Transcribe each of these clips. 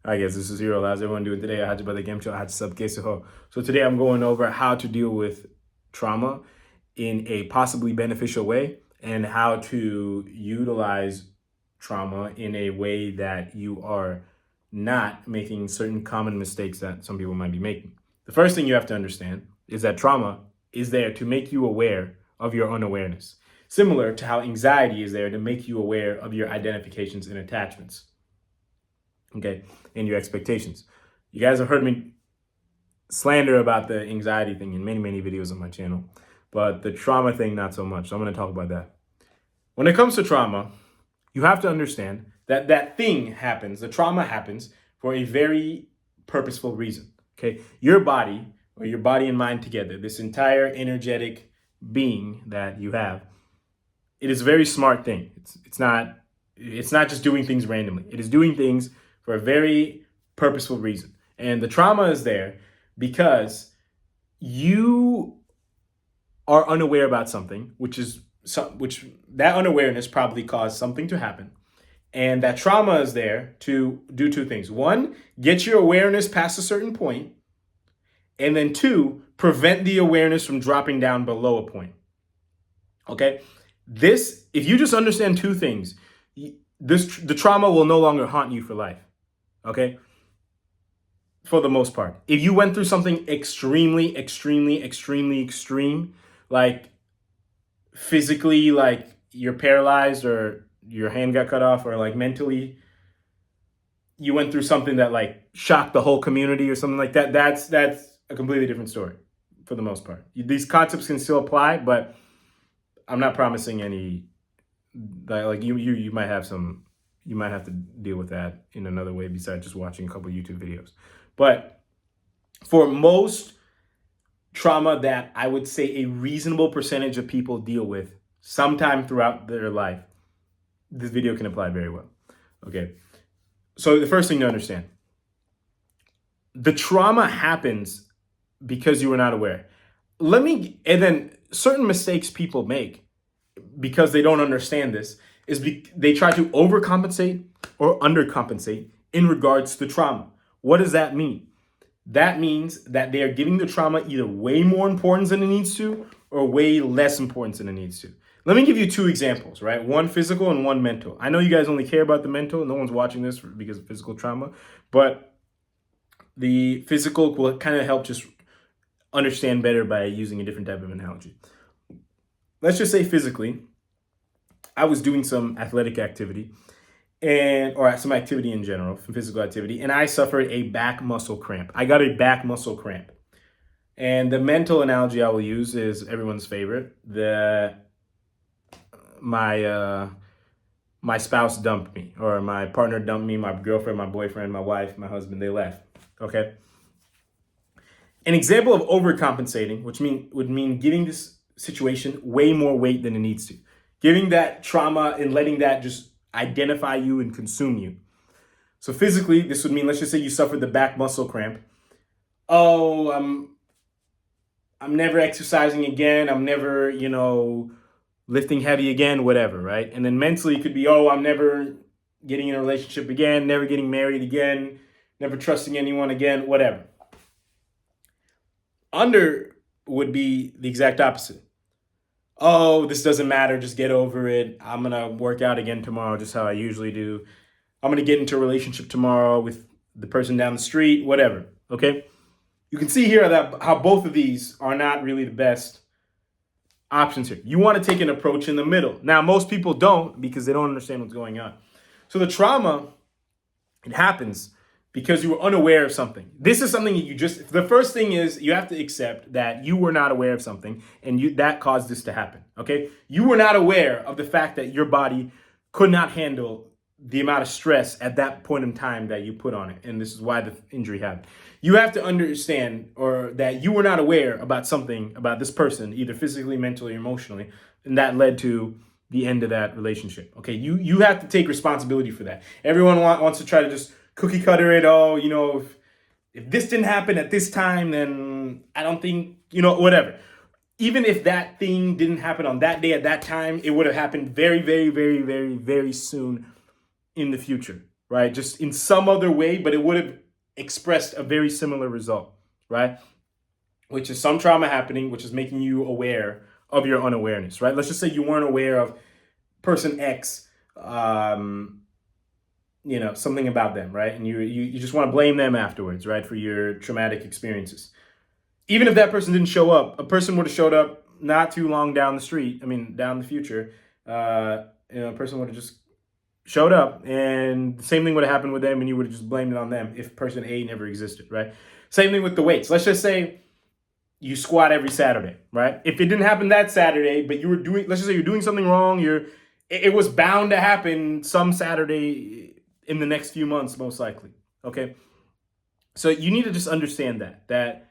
I guess this is Hero. How's everyone doing today? I had brother game show. I had sub case. So today I'm going over how to deal with trauma in a possibly beneficial way and how to utilize trauma in a way that you are not making certain common mistakes that some people might be making. The first thing you have to understand is that trauma is there to make you aware of your unawareness, similar to how anxiety is there to make you aware of your identifications and attachments. Okay, and your expectations. You guys have heard me slander about the anxiety thing in many videos on my channel, but the trauma thing, not so much. So I'm going to talk about that. When it comes to trauma, you have to understand that that thing happens, the trauma happens for a very purposeful reason. Okay, your body or your body and mind together, this entire energetic being that you have, it is a very smart thing. It's not just doing things randomly. It is doing things for a very purposeful reason. And the trauma is there because you are unaware about something, which that unawareness probably caused something to happen. And that trauma is there to do two things. One, get your awareness past a certain point. And then two, prevent the awareness from dropping down below a point. Okay? If you just understand two things, the trauma will no longer haunt you for life. Okay? For the most part. If you went through something extremely extreme, like physically, like you're paralyzed or your hand got cut off, or like mentally you went through something that like shocked the whole community or something like that, that's a completely different story for the most part. These concepts can still apply, but I'm not promising any, like you might have to deal with that in another way besides just watching a couple YouTube videos. But for most trauma that I would say a reasonable percentage of people deal with sometime throughout their life, this video can apply very well. Okay. So the first thing to understand, the trauma happens because you were not aware. And then certain mistakes people make because they don't understand this is they try to overcompensate or undercompensate in regards to trauma. What does that mean? That means that they are giving the trauma either way more importance than it needs to or way less importance than it needs to. Let me give you two examples, right? One physical and one mental. I know you guys only care about the mental. No one's watching this because of physical trauma, but the physical will kind of help just understand better by using a different type of analogy. Let's just say physically, I was doing some athletic activity or some activity in general, physical activity, and I suffered a back muscle cramp. I got a back muscle cramp. And the mental analogy I will use is everyone's favorite. My spouse dumped me, or my partner dumped me, my girlfriend, my boyfriend, my wife, my husband, they left. Okay. An example of overcompensating, which would mean giving this situation way more weight than it needs to. Giving that trauma and letting that just identify you and consume you. So physically, this would mean, let's just say you suffered the back muscle cramp. Oh, I'm never exercising again. I'm never, lifting heavy again, whatever, right? And then mentally it could be, oh, I'm never getting in a relationship again, never getting married again, never trusting anyone again, whatever. Under would be the exact opposite. Oh, this doesn't matter, just get over it. I'm going to work out again tomorrow, just how I usually do. I'm going to get into a relationship tomorrow with the person down the street, whatever, okay? You can see here that how both of these are not really the best options here. You want to take an approach in the middle. Now, most people don't because they don't understand what's going on. So the trauma, it happens because you were unaware of something. This is something that the first thing is you have to accept that you were not aware of something and that caused this to happen, okay? You were not aware of the fact that your body could not handle the amount of stress at that point in time that you put on it. And this is why the injury happened. You have to understand that you were not aware about something about this person, either physically, mentally, or emotionally, and that led to the end of that relationship. Okay, you have to take responsibility for that. Everyone wants to try to just cookie cutter it. Oh, if this didn't happen at this time, then I don't think, whatever. Even if that thing didn't happen on that day at that time, it would have happened very soon in the future. right? Just in some other way, but it would have expressed a very similar result, right? Which is some trauma happening, which is making you aware of your unawareness, right? Let's just say you weren't aware of person X, something about them, right? And you just want to blame them afterwards, right, for your traumatic experiences. Even if that person didn't show up, a person would have showed up not too long down the street. I mean, down the future, a person would have just showed up, and the same thing would have happened with them, and you would have just blamed it on them if person A never existed, right? Same thing with the weights. Let's just say you squat every Saturday, right? If it didn't happen that Saturday, but you were doing, let's just say you're doing something wrong, it was bound to happen some Saturday in the next few months, most likely, okay? So you need to just understand that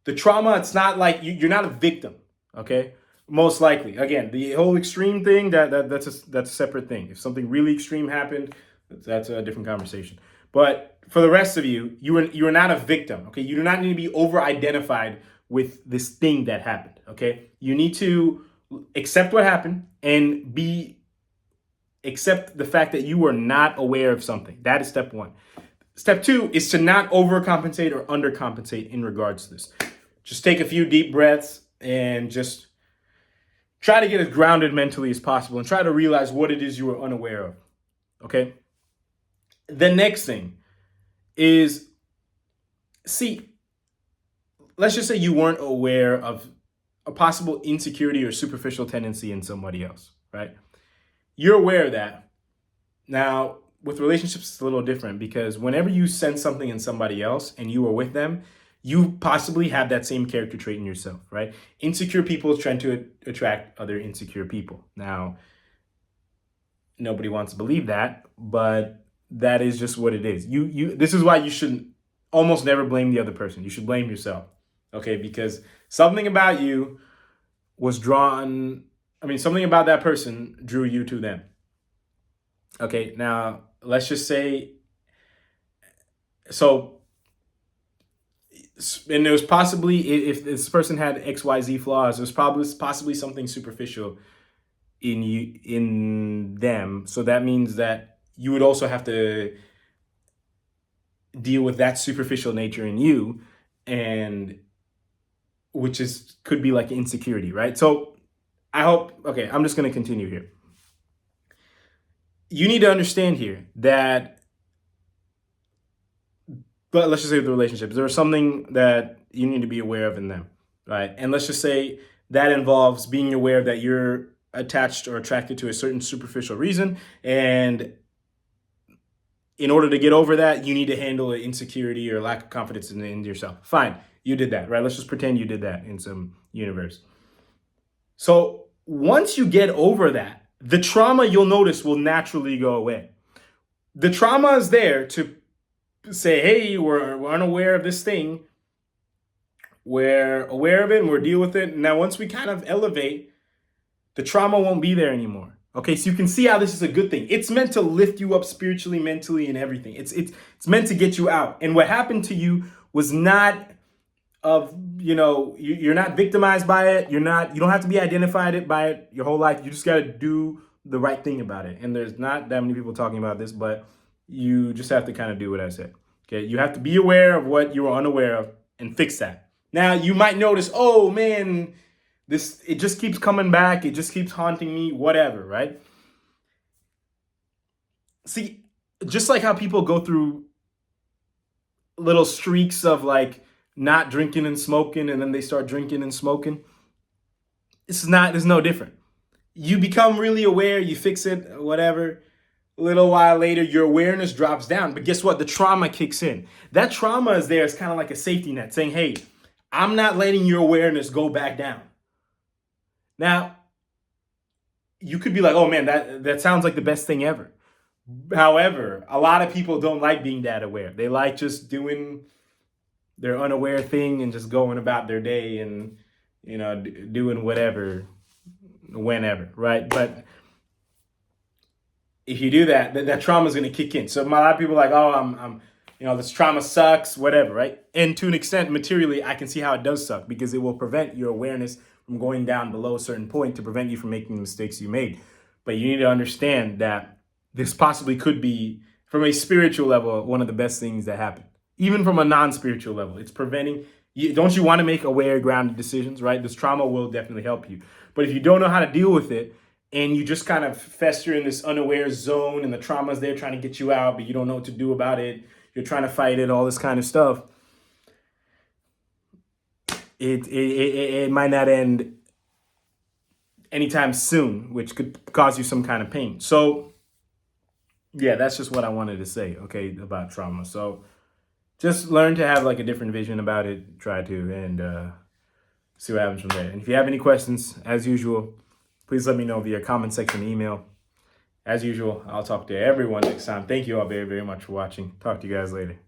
the trauma, it's not like you're not a victim, okay? Most likely. Again, the whole extreme thing, that's a separate thing. If something really extreme happened, that's a different conversation. But for the rest of you, you are not a victim, okay? You do not need to be over-identified with this thing that happened, okay? You need to accept what happened and accept the fact that you were not aware of something. That is step one. Step two is to not overcompensate or undercompensate in regards to this. Just take a few deep breaths and just try to get as grounded mentally as possible and try to realize what it is you were unaware of, okay? The next thing is, let's just say you weren't aware of a possible insecurity or superficial tendency in somebody else, right? You're aware of that. Now, with relationships, it's a little different because whenever you sense something in somebody else and you are with them, you possibly have that same character trait in yourself, right? Insecure people trying to attract other insecure people. Now, nobody wants to believe that, but that is just what it is. This is why you should almost never blame the other person. You should blame yourself, okay? Because something about you was something about that person drew you to them. Okay, now let's just say, and there was possibly, if this person had XYZ flaws, there's possibly something superficial in them. So that means that you would also have to deal with that superficial nature in you, and which could be like insecurity, right? So I'm just going to continue here. You need to understand here that, but let's just say with the relationships, there's something that you need to be aware of in them, right? And let's just say that involves being aware that you're attached or attracted to a certain superficial reason, and in order to get over that, you need to handle an insecurity or lack of confidence in yourself. Fine, you did that, right? Let's just pretend you did that in some universe. So once you get over that, the trauma, you'll notice, will naturally go away. The trauma is there to say, hey, we're unaware of this thing. We're aware of it and we're dealing with it. Now, once we kind of elevate, the trauma won't be there anymore. Okay, so you can see how this is a good thing. It's meant to lift you up spiritually, mentally, and everything. It's meant to get you out. And what happened to you was not you're not victimized by it. You don't have to be identified by it your whole life. You just got to do the right thing about it. And there's not that many people talking about this, but you just have to kind of do what I said. Okay, you have to be aware of what you were unaware of and fix that. Now, you might notice, oh man, it just keeps coming back. It just keeps haunting me, whatever, right? See, just like how people go through little streaks of like not drinking and smoking, and then they start drinking and smoking. It's no different. You become really aware, you fix it, whatever. A little while later, your awareness drops down. But guess what? The trauma kicks in. That trauma is there as kind of like a safety net saying, hey, I'm not letting your awareness go back down. Now, you could be like, oh man, that sounds like the best thing ever. However, a lot of people don't like being that aware. They like just doing their unaware thing and just going about their day and, doing whatever, whenever, right? But if you do that trauma is going to kick in. So a lot of people are like, oh, I'm this trauma sucks, whatever, right? And to an extent, materially, I can see how it does suck because it will prevent your awareness from going down below a certain point to prevent you from making the mistakes you made. But you need to understand that this possibly could be from a spiritual level, one of the best things that happen. Even from a non-spiritual level, it's preventing you. Don't you want to make aware, grounded decisions, right? This trauma will definitely help you. But if you don't know how to deal with it, and you just kind of fester in this unaware zone, and the trauma's there trying to get you out, but you don't know what to do about it, you're trying to fight it, all this kind of stuff, it might not end anytime soon, which could cause you some kind of pain. So yeah, that's just what I wanted to say, okay, about trauma. So just learn to have like a different vision about it, try to, and see what happens from there. And if you have any questions, as usual, please let me know via comment section, email. As usual, I'll talk to everyone next time. Thank you all very, very much for watching. Talk to you guys later.